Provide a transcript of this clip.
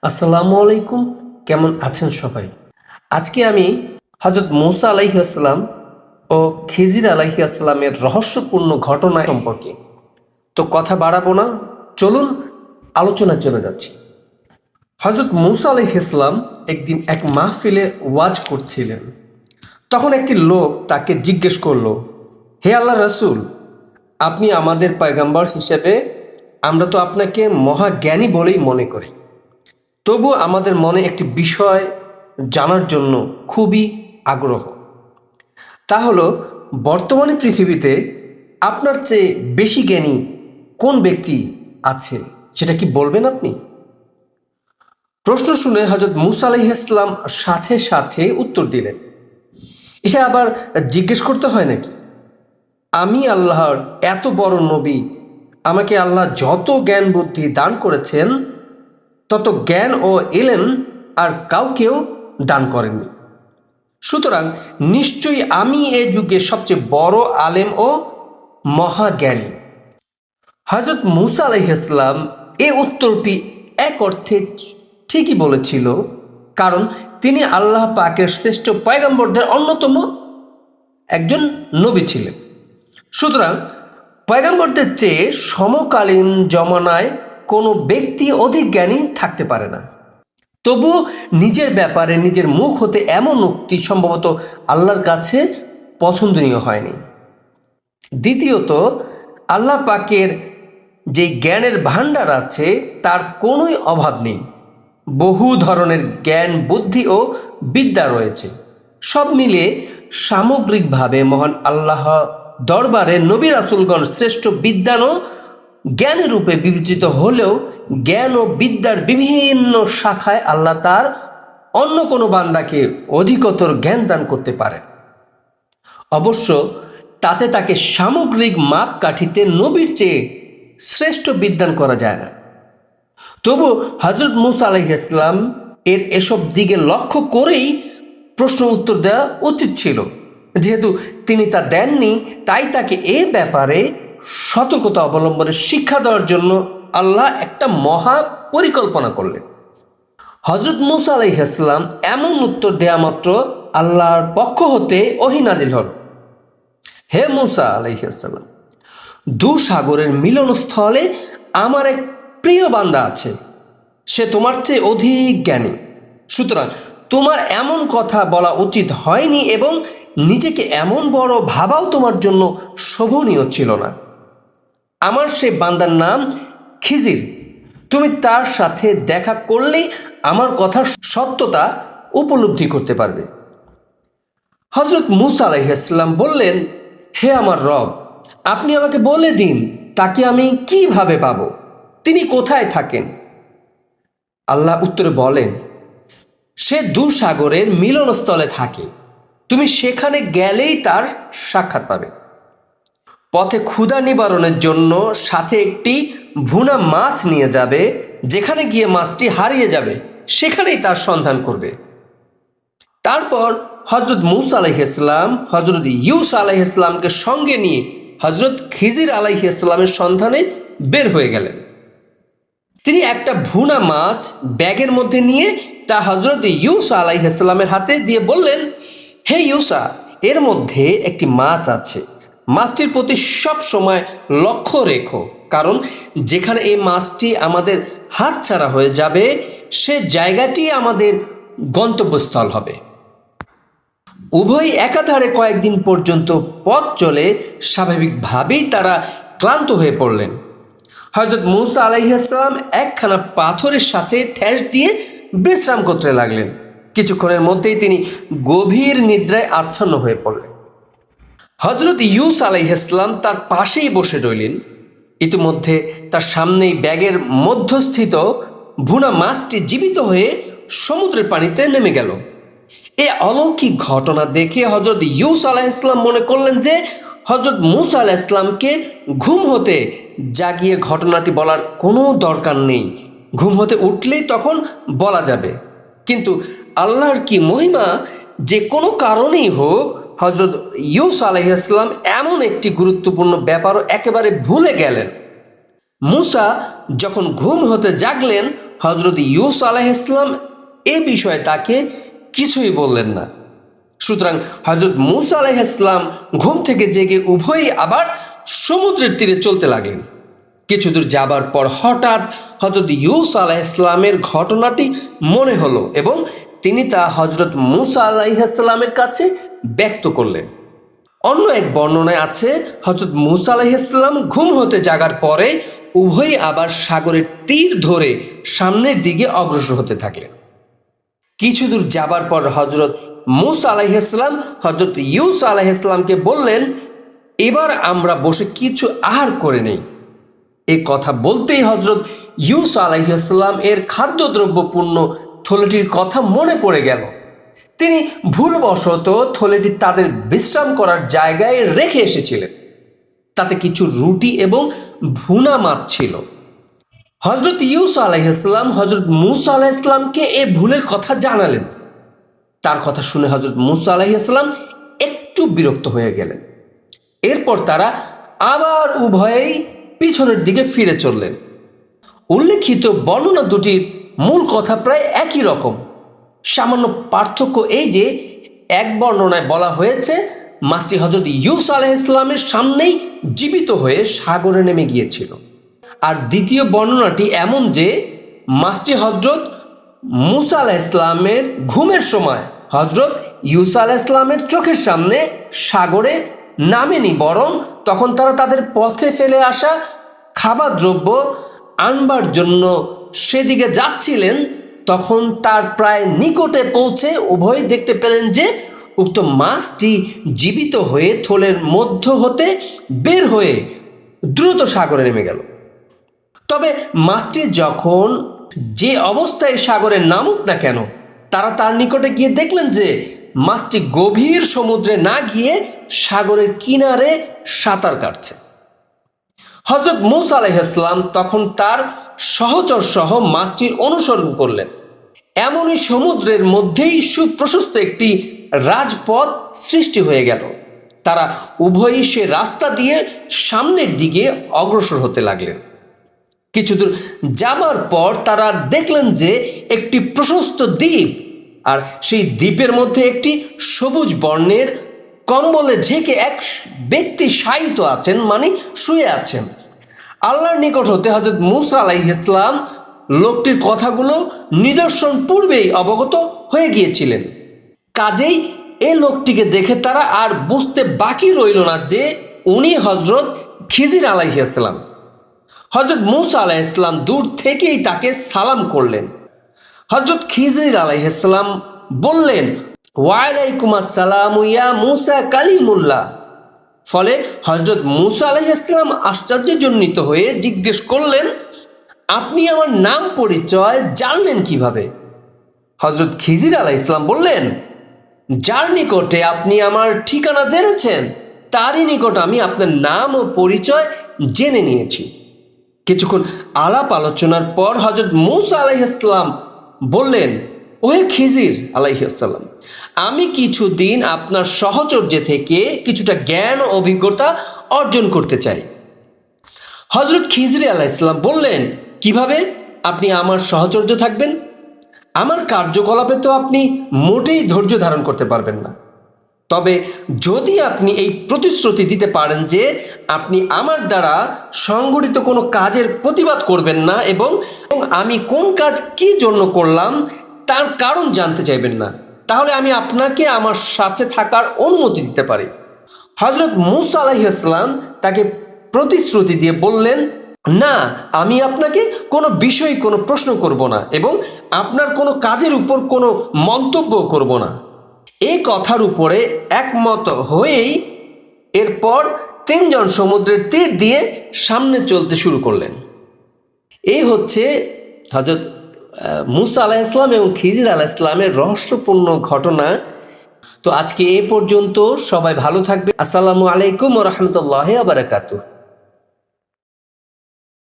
আসসালামু আলাইকুম। কেমন আছেন সবাই? আজকে আমি হযরত মূসা আলাইহিস সালাম ও খিজির আলাইহিস সালামের রহস্যপূর্ণ ঘটনা সম্পর্কে তো কথা বাড়াবো না, চলুন আলোচনায় চলে যাচ্ছি। হযরত মূসা আলাইহিস সালাম একদিন এক মাহফিলে ওয়াজ করছিলেন। তখন একটি লোক তাকে জিজ্ঞেস করলো, হে আল্লাহর রাসূল, আপনি আমাদের পয়গম্বর হিসেবে আমরা তো আপনাকে মহাজ্ঞানী বলেই মনে করি। তবু আমাদের মনে একটি বিষয় জানার জন্য খুবই আগ্রহ। তা হলো, বর্তমানে পৃথিবীতে আপনার চেয়ে বেশি জ্ঞানী কোন ব্যক্তি আছে, সেটা কি বলবেন আপনি? প্রশ্ন শুনে হযরত মূসা আলাইহিস সালাম সাথে সাথে উত্তর দিলেন, এ আবার জিজ্ঞেস করতে হয় নাকি? আমি আল্লাহর এত বড় নবী, আমাকে আল্লাহ যত জ্ঞান বুদ্ধি দান করেছেন তত জ্ঞান ও ইলম আর কাউকেও দান করেননি। সুতরাং নিশ্চয়ই আমি এ যুগে সবচেয়ে বড় আলেম ও মহাজ্ঞানী। হযরত মূসা আলাইহিস সালাম এ উত্তরটি এক অর্থে ঠিকই বলেছিল, কারণ তিনি আল্লাহ পাকের শ্রেষ্ঠ পয়গম্বরদের অন্যতম একজন নবী ছিলেন। সুতরাং পয়গম্বরদের চেয়ে সমকালীন জমানায় কোনো ব্যক্তি অধিক জ্ঞানী থাকতে পারে না। তবুও নিজের ব্যাপারে নিজের মুখ হতে এমন উক্তি সম্ভবত আল্লাহর কাছে পছন্দনীয় হয়নি। দ্বিতীয়ত, আল্লাহ পাকের যে জ্ঞানের ভাণ্ডার আছে তার কোনোই অভাব নেই। বহু ধরনের জ্ঞান বুদ্ধি ও বিদ্যা রয়েছে। সব মিলিয়ে সামগ্রিকভাবে মহান আল্লাহ দরবারে নবী রাসূলগণ শ্রেষ্ঠ বিদ্বান ও জ্ঞান রূপে বিবেচিত হলেও জ্ঞান ও বিদ্যার বিভিন্ন শাখায় আল্লাহ তার অন্য কোনো বান্দাকে অধিকতর জ্ঞান দান করতে পারেন। অবশ্য তাতে তাকে সামগ্রিক মাপকাঠিতে নবীর চেয়ে শ্রেষ্ঠ বিদ্বান করা যায় না। তবু হযরত মূসা আলাইহিস সালাম এর এসব দিকে লক্ষ্য করেই প্রশ্ন উত্তর দেওয়া উচিত ছিল। যেহেতু তিনি তা দেননি, তাই তাকে এ ব্যাপারে সতর্কতা অবলম্বনের শিক্ষা দেওয়ার জন্য আল্লাহ একটা মহা পরিকল্পনা করলেন। হযরত মূসা আলাইহিস সালাম এমন উত্তর দেয়া মাত্র আল্লাহর পক্ষ হতে ওহী নাজিল হল, হে মূসা আলাইহিস সালাম, দু সাগরের মিলনস্থলে আমার এক প্রিয় বান্দা আছে, সে তোমার চেয়ে অধিক জ্ঞানী। সুতরাং তোমার এমন কথা বলা উচিত হয়নি এবং নিজেকে এমন বড় ভাবাও তোমার জন্য শোভনীয় ছিল না। আমার সেই বান্দার নাম খিজির। তুমি তার সাথে দেখা করলেই আমার কথার সত্যতা উপলব্ধি করতে পারবে। হযরত মূসা আলাইহিস সালাম বললেন, হে আমার রব, আপনি আমাকে বলে দিন তাকে আমি কিভাবে পাবো, তিনি কোথায় থাকেন? আল্লাহ উত্তরে বলেন, সে দু সাগরের মিলনস্থলে থাকে, তুমি সেখানে গেলেই তার সাক্ষাৎ পাবে। পথে ক্ষুধা নিবারণের জন্য সাথে একটি ভুনা মাছ নিয়ে যাবে, যেখানে গিয়ে মাছটি হারিয়ে যাবে সেখানেই তার সন্ধান করবে। তারপর হযরত মূসা আলাইহিস সালাম হযরত ইউসা আলাইহিস সালামকে সঙ্গে নিয়ে হযরত খিজির আলাইহিস সালামের সন্ধানে বের হয়ে গেলেন। তিনি একটা ভুনা মাছ ব্যাগের মধ্যে নিয়ে তা হযরত ইউসা আলাইহিস সালামের হাতে দিয়ে বললেন, হে ইউসা, এর মধ্যে একটি মাছ আছে, মাছটির প্রতি সব সময় লক্ষ্য রেখো, কারণ যেখানে এই মাছটি আমাদের হাতছাড়া হয়ে যাবে সে জায়গাটি আমাদের গন্তব্যস্থল হবে। উভয় একাধারে কয়েকদিন পর্যন্ত পথ চলে স্বাভাবিকভাবেই তারা ক্লান্ত হয়ে পড়লেন। হযরত মূসা আলাইহিস সালাম একখানা পাথরের সাথে ঠেস দিয়ে বিশ্রাম করতে লাগলেন। কিছুক্ষণের মধ্যেই তিনি গভীর নিদ্রায় আচ্ছন্ন হয়ে পড়লেন। হযরত ইউসা আলাইহিস সালাম তার পাশেই বসে রইলেন। ইতিমধ্যে তার সামনেই ব্যাগের মধ্যস্থিত ভুনা মাছটি জীবিত হয়ে সমুদ্রের পানিতে নেমে গেল। এই অলৌকিক ঘটনা দেখে হযরত ইউসা আলাইহিস সালাম মনে করলেন যে হযরত মূসা আলাইহিস সালামকে ঘুম হতে জাগিয়ে ঘটনাটি বলার কোনো দরকার নেই, ঘুম হতে উঠলেই তখন বলা যাবে। কিন্তু আল্লাহর কি মহিমা, যে কোনো কারণেই হোক হযরত ইউসা আলাইহিস সালাম এমন একটি গুরুত্বপূর্ণ ব্যাপারও একেবারে ভুলে গেলেন। মূসা যখন ঘুম হতে জাগলেন, হজরত ইউসুফ আলাইহিস সালাম এ বিষয়ে তাকে কিছুই বললেন না। সুতরাং হজরত মুসা আলাইহিস সালাম ঘুম থেকে জেগে উভয়ই আবার সমুদ্রের তীরে চলতে লাগলেন। কিছু দূর যাবার পর হঠাৎ হজরত ইউসুফ আলাইহিস সালামের ঘটনাটি মনে হলো এবং তিনি তা হজরত মুসা আলাইহিস সালামের কাছে ব্যক্ত করলেন। অন্য এক বর্ণনায় আছে, হজরত মুসা আলাইহিস সালাম ঘুম হতে জাগার পরে উভয়ই আবার সাগরের তীর ধরে সামনের দিকে অগ্রসর হতে থাকলেন। কিছু দূর যাবার পর হজরত মুসা আলাইহিস সালাম হজরত ইউসুফ আলাইহিস সালামকে বললেন, এবার আমরা বসে কিছু আহার করে নেই। এ কথা বলতেই হজরত ইউসুফ আলাইহিস সালাম এর খাদ্যদ্রব্যপূর্ণ থলেটির কথা মনে পড়ে গেল। তিনি ভুলবশত থলেটি তাদের বিশ্রাম করার জায়গায় রেখে এসেছিলেন। তাতে কিছু রুটি এবং ভুনা মাছ ছিল। হজরত ইউসুফ আলাইহিস সালাম হজরত মুসা আলাইহিস সালামকে এ ভুলের কথা জানালেন। তার কথা শুনে হজরত মুসা আলাইহিস সালাম একটু বিরক্ত হয়ে গেলেন। এরপর তারা আবার উভয়েই পিছনের দিকে ফিরে চললেন। উল্লেখিত বর্ণনা দুটির মূল কথা প্রায় একই রকম। সামান্য পার্থক্য এই যে, এক বর্ণনায় বলা হয়েছে মাছটি হজরত ইউসুফ আলাইহিস সালামের সামনেই জীবিত হয়ে সাগরে নেমে গিয়েছিল, আর দ্বিতীয় বর্ণনাটি এমন যে মাছটি হজরত মুসা আলাইহিস সালামের ঘুমের সময় হজরত ইউসুফ আলাইহিস সালামের চোখের সামনে সাগরে নামেনি, বরং তখন তারা তাদের পথে ফেলে আসা খাবার দ্রব্য আনবার জন্য সেদিকে যাচ্ছিলেন। তখন তার প্রায় নিকটে পৌঁছে উভয় দেখতে পেলেন যে উক্ত মাছটি জীবিত হয়ে থলের মধ্য হতে বের হয়ে দ্রুত সাগরে নেমে গেল। তবে মাছটি যখন যে অবস্থায় সাগরে নামুক না কেন, তারা তার নিকটে গিয়ে দেখলেন যে মাছটি গভীর সমুদ্রে না গিয়ে সাগরের কিনারে সাঁতার কাটছে। হজরত মুসা আলাইহিস সালাম তখন তার সহচর সহ মাছটির অনুসরণ করলেন। এমনই সমুদ্রের মধ্যেই সুপ্রশস্ত একটি রাজপথ সৃষ্টি হয়ে গেল। তারা উভয়ই সে রাস্তা দিয়ে সামনের দিকে অগ্রসর হতে লাগলেন। কিছু দূর যাবার পর তারা দেখলেন যে একটি প্রশস্ত দ্বীপ, আর সেই দ্বীপের মধ্যে একটি সবুজ বর্ণের কম্বলে ঢেকে এক ব্যক্তি শায়িত আছেন, মানে শুয়ে আছেন। আল্লাহর নিকট হতে হজরত মুসা আলাইহিস সালাম লোকটির কথাগুলো নিদর্শন পূর্বেই অবগত হয়ে গিয়েছিলেন। কাজেই এ লোকটিকে দেখে তারা আর বুঝতে বাকি রইল না যে উনি হজরত খিজির আলাইহিস সালাম। হজরত মুসা আলাইহিস সালাম দূর থেকেই তাকে সালাম করলেন। হজরত খিজির আলাইহিস সালাম বললেন, ওয়ালাইকুম আসসালাম ইয়া মুসা কালিমুল্লাহ। ফলে হজরত মুসা আলাইহিস সালাম আশ্চর্যজনিত হয়ে জিজ্ঞেস করলেন, আপনি আমার নাম পরিচয় জানলেন কিভাবে? হজরত খিজির আলাইহিস সালাম বললেন, যার নিকটে আপনি আমার ঠিকানা জেনেছেন তারই নিকট আমি আপনার নাম ও পরিচয় জেনে নিয়েছি। কিছুক্ষণ আলাপ আলোচনার পর হজরত মুসা আলাইহিস সালাম বললেন, ওহে খিজির আলাইহিস সালাম, আমি কিছুদিন আপনার সহচর্যে থেকে কিছুটা জ্ঞান ও অভিজ্ঞতা অর্জন করতে চাই। হজরত খিজির আলাইহিস সালাম বললেন, কিভাবে আপনি আমার সহচর্য থাকবেন? আমার কার্যকলাপে তো আপনি মোটেই ধৈর্য ধারণ করতে পারবেন না। তবে যদি আপনি এই প্রতিশ্রুতি দিতে পারেন যে আপনি আমার দ্বারা সংগঠিত কোনো কাজের প্রতিবাদ করবেন না এবং আমি কোন কাজ কি জন্য করলাম তার কারণ জানতে চাইবেন না, তাহলে আমি আপনাকে আমার সাথে থাকার অনুমতি দিতে পারি। হজরত মুসা আলাইহিস সালাম তাকে প্রতিশ্রুতি দিয়ে বললেন, না, আমি আপনাকে কোনো বিষয়ে কোনো প্রশ্ন করব না এবং আপনার কোনো কাজের উপর কোনো মন্তব্য করব না। এই কথার উপরে একমত হয়েই এরপর তিনজন সমুদ্রের তীর দিয়ে সামনে চলতে শুরু করলেন। এই হচ্ছে হজরত মুসা আলাইহিস সালাম এবং খিজির আলাইহিস সালামের রহস্যপূর্ণ ঘটনা। তো আজকে এ পর্যন্ত, সবাই ভালো থাকবে। আসসালামু আলাইকুম ওয়া রাহমাতুল্লাহি ওয়া বারাকাতুহু।